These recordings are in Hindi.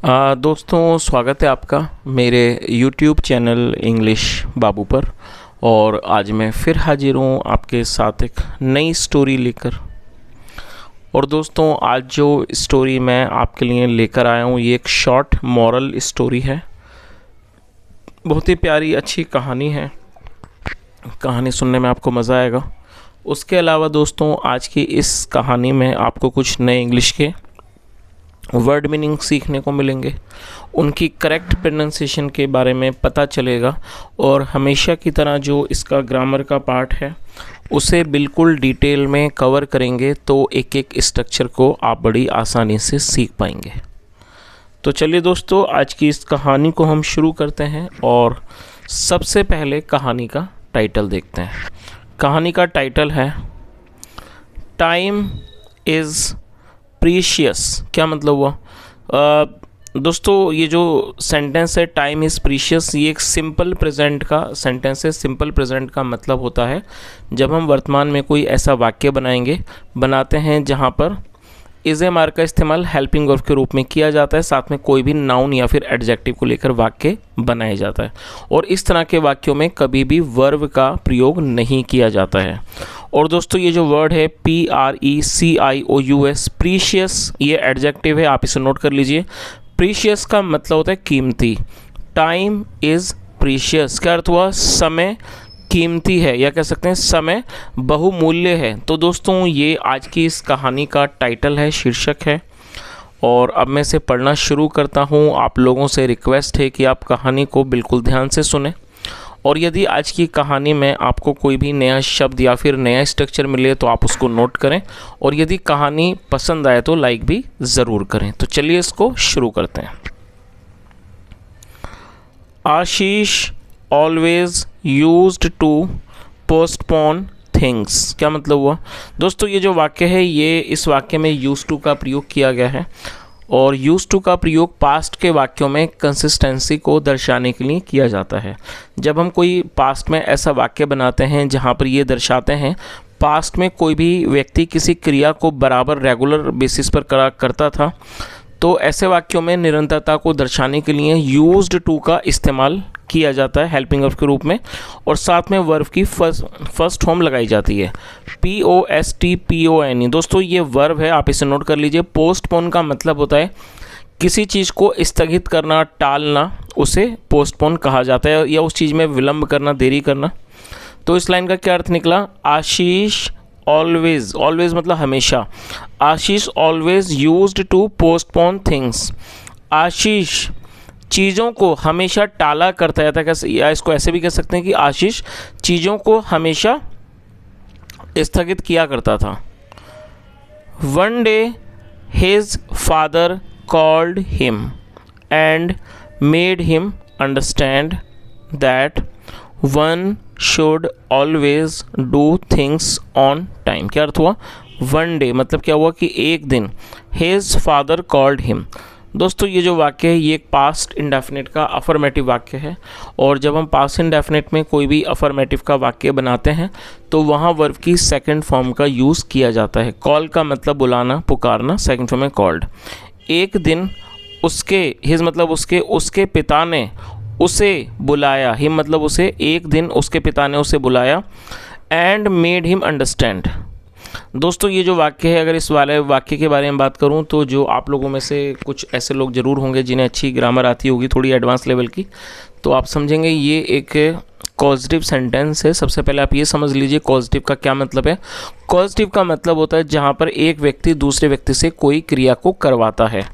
दोस्तों, स्वागत है आपका मेरे YouTube चैनल इंग्लिश बाबू पर। और आज मैं फिर हाजिर हूँ आपके साथ एक नई स्टोरी लेकर। और दोस्तों, आज जो स्टोरी मैं आपके लिए लेकर आया हूँ ये एक शॉर्ट मॉरल स्टोरी है। बहुत ही प्यारी अच्छी कहानी है। कहानी सुनने में आपको मज़ा आएगा। उसके अलावा दोस्तों, आज की इस कहानी में आपको कुछ नए इंग्लिश के वर्ड मीनिंग सीखने को मिलेंगे, उनकी करेक्ट प्रोनाउंसिएशन के बारे में पता चलेगा। और हमेशा की तरह जो इसका ग्रामर का पार्ट है उसे बिल्कुल डिटेल में कवर करेंगे, तो एक एक स्ट्रक्चर को आप बड़ी आसानी से सीख पाएंगे। तो चलिए दोस्तों, आज की इस कहानी को हम शुरू करते हैं। और सबसे पहले कहानी का टाइटल देखते हैं। कहानी का टाइटल है टाइम इज़ प्रीशियस। क्या मतलब हुआ? दोस्तों, ये जो सेंटेंस है टाइम इज़ प्रीशियस, ये एक सिंपल प्रेजेंट का सेंटेंस है। सिंपल प्रेजेंट का मतलब होता है जब हम वर्तमान में कोई ऐसा वाक्य बनाते हैं जहाँ पर इज़ ए मार्क का इस्तेमाल हेल्पिंग वर्ब के रूप में किया जाता है, साथ में कोई भी नाउन या फिर एडजेक्टिव को लेकर वाक्य बनाया जाता है। और इस तरह के वाक्यों में कभी भी वर्ब का प्रयोग नहीं किया जाता है। और दोस्तों, ये जो वर्ड है PRECIOUS, प्रीशियस, ये एडजेक्टिव है, आप इसे नोट कर लीजिए। प्रीशियस का मतलब होता है कीमती। टाइम इज़ प्रीशियस, क्या अर्थ हुआ? समय कीमती है, या कह सकते हैं समय बहुमूल्य है। तो दोस्तों, ये आज की इस कहानी का टाइटल है, शीर्षक है। और अब मैं इसे पढ़ना शुरू करता हूँ। आप लोगों से रिक्वेस्ट है कि आप कहानी को बिल्कुल ध्यान से सुने। और यदि आज की कहानी में आपको कोई भी नया शब्द या फिर नया स्ट्रक्चर मिले तो आप उसको नोट करें। और यदि कहानी पसंद आए तो लाइक भी ज़रूर करें। तो चलिए इसको शुरू करते हैं। Ashish always used to postpone things. क्या मतलब हुआ? दोस्तों, ये जो वाक्य है ये इस वाक्य में यूज्ड टू का प्रयोग किया गया है। और यूज्ड टू का प्रयोग पास्ट के वाक्यों में कंसिस्टेंसी को दर्शाने के लिए किया जाता है। जब हम कोई पास्ट में ऐसा वाक्य बनाते हैं जहाँ पर ये दर्शाते हैं पास्ट में कोई भी व्यक्ति किसी क्रिया को बराबर रेगुलर बेसिस पर करता था, तो ऐसे वाक्यों में निरंतरता को दर्शाने के लिए यूज्ड टू का इस्तेमाल किया जाता है हेल्पिंग वर्ब के रूप में। और साथ में वर्ब की फर्स्ट फॉर्म लगाई जाती है, POSTPONE। दोस्तों, ये वर्ब है, आप इसे नोट कर लीजिए। पोस्टपोन का मतलब होता है किसी चीज़ को स्थगित करना, टालना, उसे पोस्टपोन कहा जाता है, या उस चीज़ में विलंब करना, देरी करना। तो इस लाइन का क्या अर्थ निकला? आशीष ऑलवेज, ऑलवेज मतलब हमेशा। Ashish always used to postpone things. Ashish चीज़ों को हमेशा टाला करता था, कैसे, या इसको ऐसे भी कह सकते हैं कि आशीष चीज़ों को हमेशा स्थगित किया करता था। One day his father called him and made him understand that one should always do things on time. क्या अर्थ हुआ? वन डे मतलब क्या हुआ कि एक दिन। His father called him. दोस्तों, ये जो वाक्य है ये एक पास्ट इंडेफिनिट का अफर्मेटिव वाक्य है। और जब हम पास्ट इंडेफिनिट में कोई भी अफर्मेटिव का वाक्य बनाते हैं तो वहाँ वर्ब की सेकंड फॉर्म का यूज़ किया जाता है। कॉल का मतलब बुलाना, पुकारना, सेकंड फॉर्म में कॉल्ड। एक दिन उसके, हिज मतलब उसके पिता ने उसे बुलाया। हिम मतलब उसे, एक दिन उसके पिता ने उसे बुलाया। And made him understand. दोस्तों, ये जो वाक्य है, अगर इस वाले वाक्य के बारे में बात करूं तो जो आप लोगों में से कुछ ऐसे लोग ज़रूर होंगे जिन्हें अच्छी ग्रामर आती होगी, थोड़ी एडवांस लेवल की, तो आप समझेंगे ये एक कॉजेटिव सेंटेंस है। सबसे पहले आप ये समझ लीजिए कॉजेटिव का क्या मतलब है। कॉजेटिव का मतलब होता है जहाँ पर एक व्यक्ति दूसरे व्यक्ति से कोई क्रिया को करवाता है।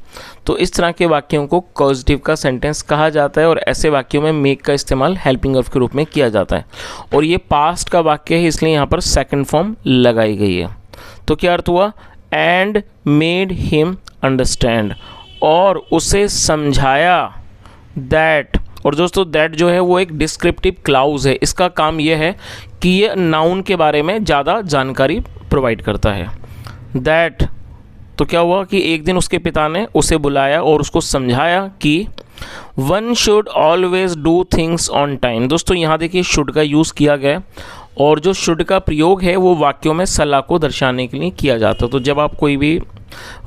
तो इस तरह के वाक्यों को कॉजेटिव का सेंटेंस कहा जाता है। और ऐसे वाक्यों में मेक का इस्तेमाल हेल्पिंग वर्ब के रूप में किया जाता है। और ये पास्ट का वाक्य है, इसलिए यहाँ पर सेकंड फॉर्म लगाई गई है। तो क्या अर्थ हुआ? एंड मेड हिम अंडरस्टैंड, और उसे समझाया। दैट, और दोस्तों दैट जो है वो एक डिस्क्रिप्टिव क्लाउज है। इसका काम यह है कि ये नाउन के बारे में ज़्यादा जानकारी प्रोवाइड करता है। दैट, तो क्या हुआ कि एक दिन उसके पिता ने उसे बुलाया और उसको समझाया कि one should always do things on time. दोस्तों, यहाँ देखिए शुड का यूज़ किया गया और जो शुड का प्रयोग है वो वाक्यों में सलाह को दर्शाने के लिए किया जाता है। तो जब आप कोई भी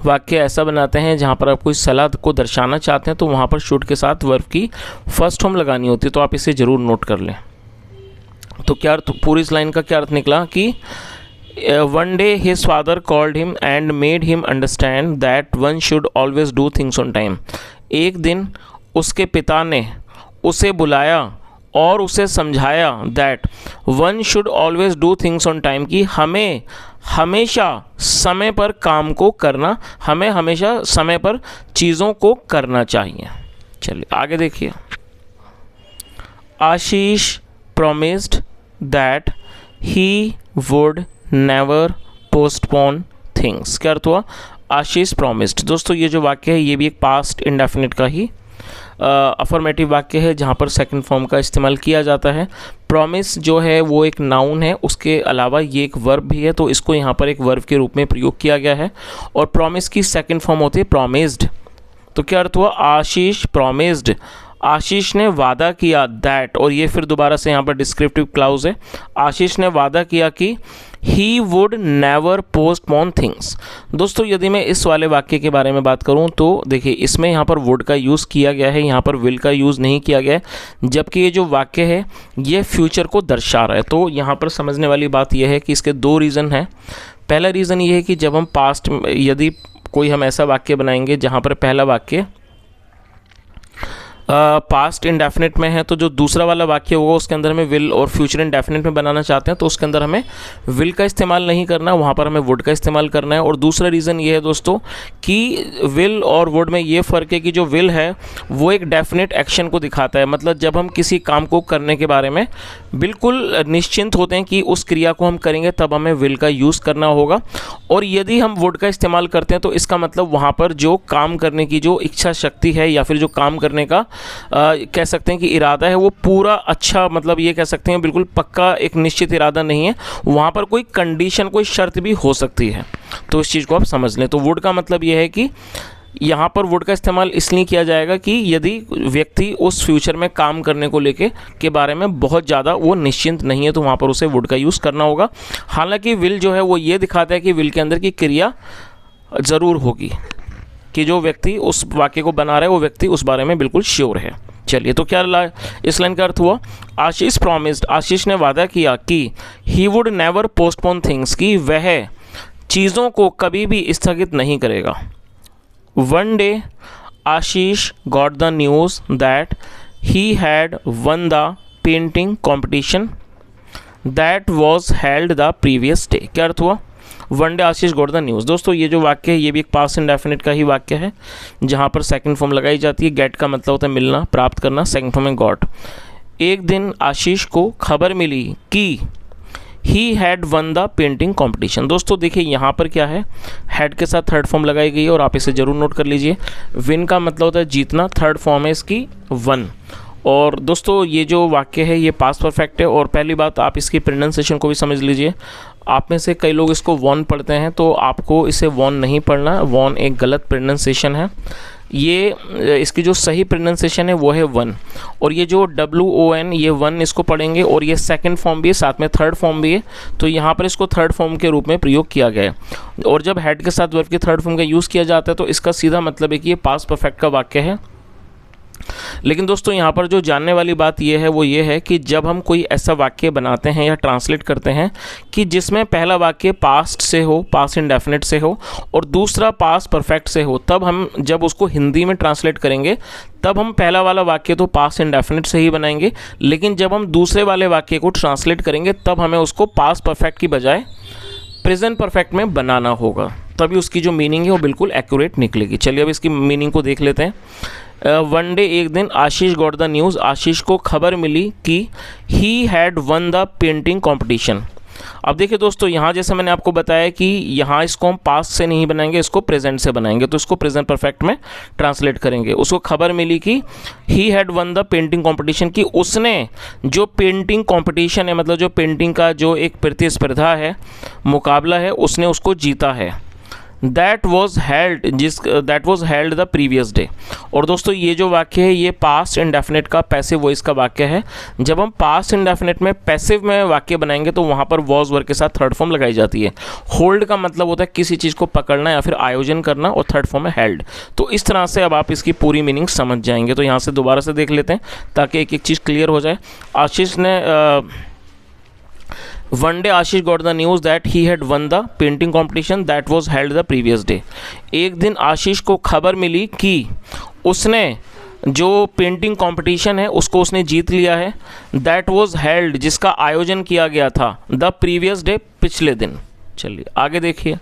वाक्य ऐसा बनाते हैं जहाँ पर आप कोई सलाह को दर्शाना चाहते हैं तो वहाँ पर शुड के साथ वर्ब की फर्स्ट फॉर्म लगानी होती है। तो आप इसे ज़रूर नोट कर लें। तो क्या अर्थ, पूरी इस लाइन का क्या अर्थ निकला कि one day his father called him and made him understand that one should always do things on time. एक दिन उसके पिता ने उसे बुलाया और उसे समझाया that one should always do things on time, कि हमें हमेशा समय पर काम को करना, हमें हमेशा समय पर चीज़ों को करना चाहिए। चलिए आगे देखिए। आशीष promised that he would never postpone things। क्या अर्थ हुआ? आशीष promised। दोस्तों ये जो वाक्य है ये भी एक पास्ट इंडेफिनिट का ही अफर्मेटिव वाक्य है जहाँ पर सेकंड फॉर्म का इस्तेमाल किया जाता है। प्रॉमिस जो है वो एक नाउन है, उसके अलावा ये एक वर्ब भी है, तो इसको यहाँ पर एक वर्ब के रूप में प्रयोग किया गया है। और प्रॉमिस की सेकंड फॉर्म होती है प्रॉमिस्ड। तो क्या अर्थ हुआ? आशीष प्रॉमिस्ड, आशीष ने वादा किया दैट, और ये फिर दोबारा से यहाँ पर डिस्क्रिप्टिव क्लाउज है। आशीष ने वादा किया कि he would never postpone things. दोस्तों यदि मैं इस वाले वाक्य के बारे में बात करूँ तो देखिए इसमें यहाँ पर वुड का यूज़ किया गया है, यहाँ पर विल का यूज़ नहीं किया गया है, जबकि ये जो वाक्य है ये फ्यूचर को दर्शा रहा है। तो यहाँ पर समझने वाली बात यह है कि इसके दो रीज़न हैं। पहला रीज़न ये है कि जब हम पास्ट, यदि कोई हम ऐसा वाक्य बनाएंगे जहाँ पर पहला वाक्य पास्ट इंडेफिनिट में है, तो जो दूसरा वाला वाक्य होगा उसके अंदर हमें विल, और फ्यूचर इंडेफिनिट में बनाना चाहते हैं तो उसके अंदर हमें विल का इस्तेमाल नहीं करना, वहाँ पर हमें वुड का इस्तेमाल करना है। और दूसरा रीज़न ये है दोस्तों कि विल और वुड में ये फ़र्क है कि जो विल है वो एक डेफिनेट एक्शन को दिखाता है, मतलब जब हम किसी काम को करने के बारे में बिल्कुल निश्चिंत होते हैं कि उस क्रिया को हम करेंगे तब हमें विल का यूज़ करना होगा। और यदि हम वुड का इस्तेमाल करते हैं तो इसका मतलब वहाँ पर जो काम करने की जो इच्छा शक्ति है या फिर जो काम करने का कह सकते हैं कि इरादा है वो पूरा अच्छा, मतलब ये कह सकते हैं बिल्कुल पक्का एक निश्चित इरादा नहीं है, वहाँ पर कोई कंडीशन, कोई शर्त भी हो सकती है। तो इस चीज़ को आप समझ लें। तो वुड का मतलब ये है कि यहाँ पर वुड का इस्तेमाल इसलिए किया जाएगा कि यदि व्यक्ति उस फ्यूचर में काम करने को लेके के बारे में बहुत ज़्यादा वो निश्चिंत नहीं है तो वहाँ पर उसे वुड का यूज़ करना होगा। हालांकि विल जो है वो ये दिखाता है कि विल के अंदर की क्रिया ज़रूर होगी, कि जो व्यक्ति उस वाक्य को बना रहा है वो व्यक्ति उस बारे में बिल्कुल श्योर है। चलिए तो क्या इस लाइन का अर्थ हुआ? आशीष प्रॉमिस्ड, आशीष ने वादा किया कि he would never postpone things, कि वह चीज़ों को कभी भी स्थगित नहीं करेगा। One day Ashish got the news that he had one the painting competition that was held the previous day. क्या अर्थ हुआ? One day Ashish got the news. दोस्तों ये जो वाक्य है ये भी एक पास्ट इंडेफिनिट का ही वाक्य है जहाँ पर सेकंड फॉर्म लगाई जाती है। गेट का मतलब होता है मिलना, प्राप्त करना, सेकंड फॉर्म में गॉट। एक दिन आशीष को खबर मिली कि he had one the painting competition. दोस्तों देखिए यहाँ पर क्या है, हैड के साथ थर्ड फॉर्म लगाई गई है और आप इसे ज़रूर नोट कर लीजिए। विन का मतलब होता है जीतना, थर्ड फॉर्म है इसकी वन। और दोस्तों ये जो वाक्य है ये पास्ट परफेक्ट है। और पहली बात आप इसकी प्रोनाउंसिएशन को भी समझ लीजिए। आप में से कई लोग इसको वॉन पढ़ते हैं तो आपको इसे वॉन नहीं पढ़ना, वॉन एक गलत प्रोनाउंसिएशन है। ये इसकी जो सही प्रोनाउंसिएशन है वो है वन, और ये जो WON ये वन इसको पढ़ेंगे, और ये सेकंड फॉर्म भी है, साथ में थर्ड फॉर्म भी है, तो यहाँ पर इसको थर्ड फॉर्म के रूप में प्रयोग किया गया है। और जब हेड के साथ वर्ब के थर्ड फॉर्म का यूज़ किया जाता है तो इसका सीधा मतलब है कि ये पास्ट परफेक्ट का वाक्य है। लेकिन दोस्तों यहाँ पर जो जानने वाली बात यह है वो ये है कि जब हम कोई ऐसा वाक्य बनाते हैं या ट्रांसलेट करते हैं कि जिसमें पहला वाक्य पास्ट से हो, पास्ट इंडेफिनिट से हो, और दूसरा पास्ट परफेक्ट से हो, तब हम जब उसको हिंदी में ट्रांसलेट करेंगे तब हम पहला वाला वाक्य तो पास्ट इंडेफिनिट से ही बनाएंगे, लेकिन जब हम दूसरे वाले वाक्य को ट्रांसलेट करेंगे तब हमें उसको पास्ट परफेक्ट की बजाय प्रेजेंट परफेक्ट में बनाना होगा, तभी उसकी जो मीनिंग है वो बिल्कुल एक्यूरेट निकलेगी। चलिए अब इसकी मीनिंग को देख लेते हैं। वन डे एक दिन आशीष गॉट द न्यूज़, आशीष को खबर मिली कि he had one the painting competition. अब देखिए दोस्तों यहाँ जैसे मैंने आपको बताया कि यहाँ इसको हम पास्ट से नहीं बनाएंगे, इसको प्रेजेंट से बनाएंगे, तो इसको प्रेजेंट परफेक्ट में ट्रांसलेट करेंगे। उसको खबर मिली कि he had one the painting competition, कि उसने जो पेंटिंग कॉम्पिटिशन है, मतलब जो पेंटिंग का जो एक प्रतिस्पर्धा है, मुकाबला है, उसने उसको जीता है। That was held the previous day. और दोस्तों ये जो वाक्य है ये पास्ट इंडेफिनिट का पैसिव वॉइस का वाक्य है। जब हम पास्ट इंडेफिनिट में पैसिव में वाक्य बनाएंगे तो वहाँ पर वॉज वर्ब के साथ थर्ड फॉर्म लगाई जाती है। होल्ड का मतलब होता है किसी चीज़ को पकड़ना या फिर आयोजन करना, और थर्ड फॉर्म है हेल्ड। तो इस तरह से अब आप इसकी पूरी मीनिंग समझ जाएंगे। तो यहाँ से दोबारा से देख लेते हैं ताकि एक एक चीज़ क्लियर हो जाए। आशीष ने One day Ashish got the news that he had won the painting competition that was held the previous day। एक दिन आशीष को खबर मिली कि उसने जो पेंटिंग कंपटीशन है उसको उसने जीत लिया है। दैट वाज हेल्ड जिसका आयोजन किया गया था द प्रीवियस डे पिछले दिन। चलिए आगे देखिए।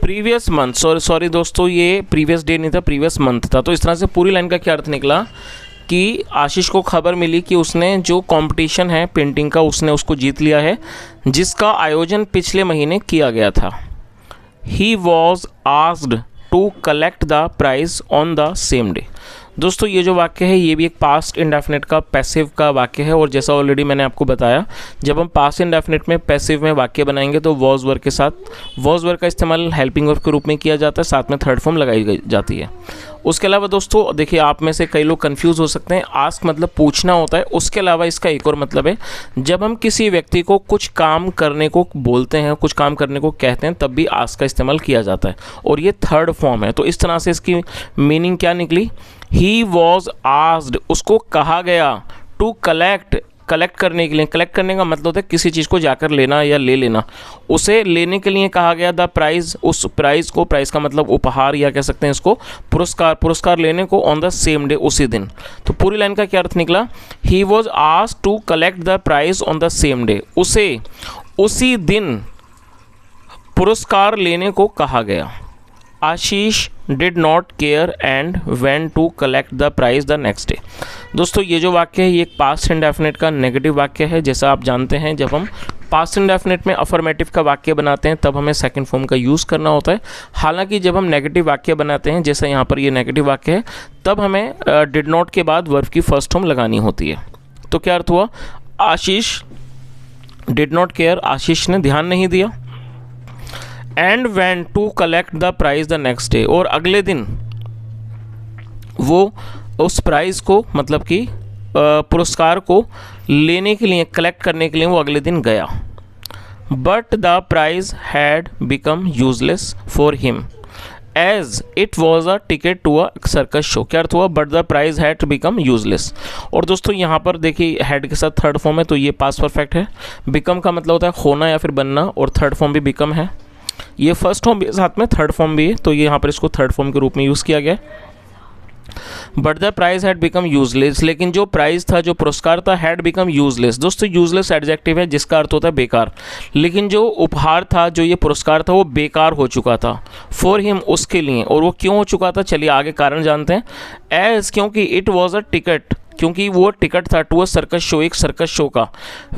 प्रीवियस मंथ, सॉरी दोस्तों, ये प्रीवियस डे नहीं था, प्रीवियस मंथ था। तो इस तरह से पूरी लाइन का क्या अर्थ निकला कि आशीष को खबर मिली कि उसने जो कंपटीशन है पेंटिंग का उसने उसको जीत लिया है जिसका आयोजन पिछले महीने किया गया था। He was asked to collect the prize on the same day. दोस्तों ये जो वाक्य है ये भी एक पास्ट इंडेफिनिट का पैसिव का वाक्य है। और जैसा ऑलरेडी मैंने आपको बताया, जब हम पास्ट इंडेफिनिट में पैसिव में वाक्य बनाएंगे तो वॉज वर्ब के साथ वॉज वर्ब का इस्तेमाल हेल्पिंग वर्ब के रूप में किया जाता है, साथ में थर्ड फॉर्म लगाई जाती है। उसके अलावा दोस्तों देखिए, आप में से कई लोग कंफ्यूज हो सकते हैं। आस्क मतलब पूछना होता है, उसके अलावा इसका एक और मतलब है जब हम किसी व्यक्ति को कुछ काम करने को बोलते हैं, कुछ काम करने को कहते हैं, तब भी आस्क का इस्तेमाल किया जाता है और ये थर्ड फॉर्म है। तो इस तरह से इसकी मीनिंग क्या निकली, ही वॉज आस्क्ड, उसको कहा गया, टू कलेक्ट करने के लिए। कलेक्ट करने का मतलब होता है किसी चीज़ को जाकर लेना या ले लेना, उसे लेने के लिए कहा गया द प्राइज़, उस प्राइज़ को, प्राइज़ का मतलब उपहार या कह सकते हैं इसको पुरस्कार लेने को ऑन द सेम डे, उसी दिन। तो पूरी लाइन का क्या अर्थ निकला, he was asked to collect the prize on the same day, उसे उसी दिन पुरस्कार लेने को कहा गया। Ashish did not care and went to collect the prize the next day. दोस्तों ये जो वाक्य है ये एक पास्ट इंडेफिनिट का नेगेटिव वाक्य है। जैसा आप जानते हैं, जब हम पास्ट इंडेफिनिट में अफर्मेटिव का वाक्य बनाते हैं तब हमें सेकंड फॉर्म का यूज़ करना होता है। हालांकि जब हम नेगेटिव वाक्य बनाते हैं, जैसा यहाँ पर ये नेगेटिव वाक्य है, तब हमें डिड नॉट के बाद वर्ब की फर्स्ट फॉर्म लगानी होती है। तो क्या अर्थ हुआ, Ashish did not care, Ashish ने ध्यान नहीं दिया, and went to collect the prize the next day, और अगले दिन वो उस प्राइज़ को मतलब कि पुरस्कार को लेने के लिए, कलेक्ट करने के लिए वो अगले दिन गया। But the prize had become useless for him as it was a ticket to a circus show. क्या अर्थ हुआ, but the prize had become useless. और दोस्तों यहाँ पर देखिए हैड के साथ थर्ड फॉर्म है तो ये पास्ट परफेक्ट है। बिकम का मतलब होता है होना या फिर बनना, और थर्ड फॉर्म भी बिकम है। ये फर्स्ट फॉर्म भी साथ में थर्ड फॉर्म भी है, तो ये यहाँ पर इसको थर्ड फॉर्म के रूप में यूज़ किया गया। But the prize had become useless, लेकिन जो प्राइज था, जो पुरस्कार था, हैड बिकम यूजलेस। दोस्तों यूजलेस एडजेक्टिव है जिसका अर्थ होता है बेकार, लेकिन जो उपहार था, जो ये पुरस्कार था, वो बेकार हो चुका था फॉर हिम, उसके लिए। और वो क्यों हो चुका था, चलिए आगे कारण जानते हैं। एज, क्योंकि इट वॉज अ टिकट, क्योंकि वो टिकट था टू अ सर्कस शो, एक सर्कस शो का,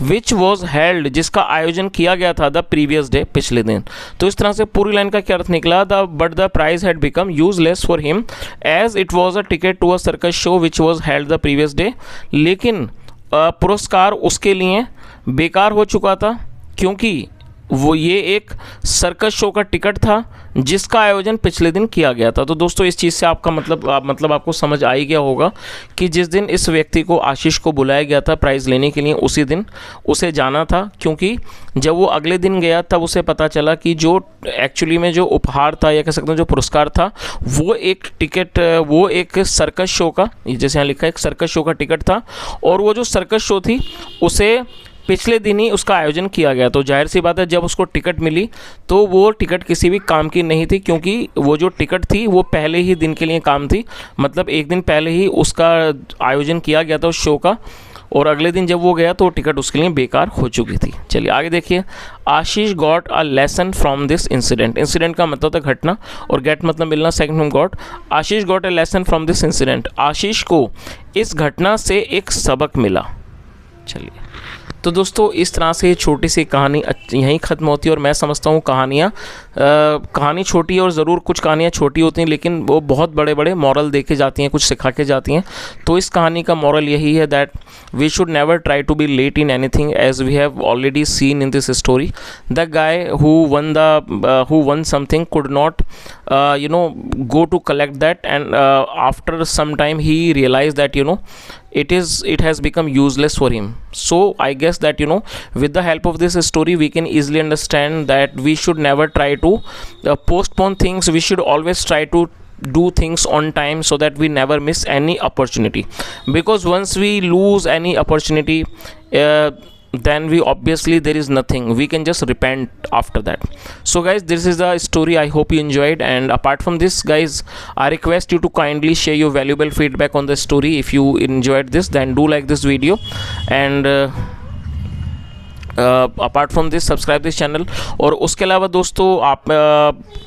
विच वॉज हेल्ड, जिसका आयोजन किया गया था द प्रीवियस डे, पिछले दिन। तो इस तरह से पूरी लाइन का क्या अर्थ निकला, but the prize had become useless for him as it was a ticket to a circus show which was held the previous day. लेकिन पुरस्कार उसके लिए बेकार हो चुका था क्योंकि वो ये एक सर्कस शो का टिकट था जिसका आयोजन पिछले दिन किया गया था। तो दोस्तों इस चीज़ से आपका मतलब आपको समझ आ ही गया होगा कि जिस दिन इस व्यक्ति को, आशीष को बुलाया गया था प्राइज़ लेने के लिए, उसी दिन उसे जाना था, क्योंकि जब वो अगले दिन गया तब उसे पता चला कि जो एक्चुअली में जो उपहार था या कह सकते हैं जो पुरस्कार था, वो एक टिकट, वो एक सर्कस शो का, जैसे यहाँ लिखा है, एक सर्कस शो का टिकट था। और वो जो सर्कस शो थी उसे पिछले दिन ही उसका आयोजन किया गया। तो जाहिर सी बात है जब उसको टिकट मिली तो वो टिकट किसी भी काम की नहीं थी, क्योंकि वो जो टिकट थी वो पहले ही दिन के लिए काम थी, मतलब एक दिन पहले ही उसका आयोजन किया गया था उस शो का, और अगले दिन जब वो गया तो टिकट उसके लिए बेकार हो चुकी थी। चलिए आगे देखिए। Ashish got a lesson from this incident. Incident का मतलब होता है घटना, और गेट मतलब मिलना, second from got. Ashish got a lesson from this incident, Ashish को इस घटना से एक सबक मिला। चलिए तो दोस्तों इस तरह से छोटी सी कहानी यहीं ख़त्म होती है। और मैं समझता हूँ कहानी छोटी है, और ज़रूर कुछ कहानियाँ छोटी होती हैं लेकिन वो बहुत बड़े बड़े मॉरल दे के जाती हैं, कुछ सिखा के जाती हैं। तो इस कहानी का मॉरल यही है that we should never try to be late in anything, as we have already seen in this story. The guy who won something could not go to collect that, and after some time he realized that it has become useless for him. So I guess that with the help of this story we can easily understand that we should never try to postpone things. We should always try to do things on time so that we never miss any opportunity, because once we lose any opportunity, then there is nothing, we can just repent after that. So guys, this is the story. I hope you enjoyed, and apart from this guys, I request you to kindly share your valuable feedback on the story. If you enjoyed this, then do like this video, and apart from this subscribe this channel. और उसके अलावा दोस्तों आप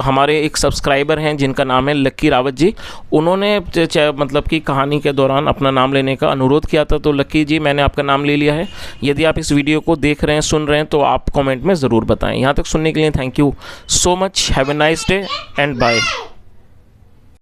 हमारे एक सब्सक्राइबर हैं जिनका नाम है लक्की रावत जी। उन्होंने मतलब कि कहानी के दौरान अपना नाम लेने का अनुरोध किया था। तो लक्की जी, मैंने आपका नाम ले लिया है। यदि आप इस वीडियो को देख रहे हैं, सुन रहे हैं, तो आप कमेंट में ज़रूर बताएं। यहाँ तक सुनने के लिए thank you so much. Have a nice day and bye.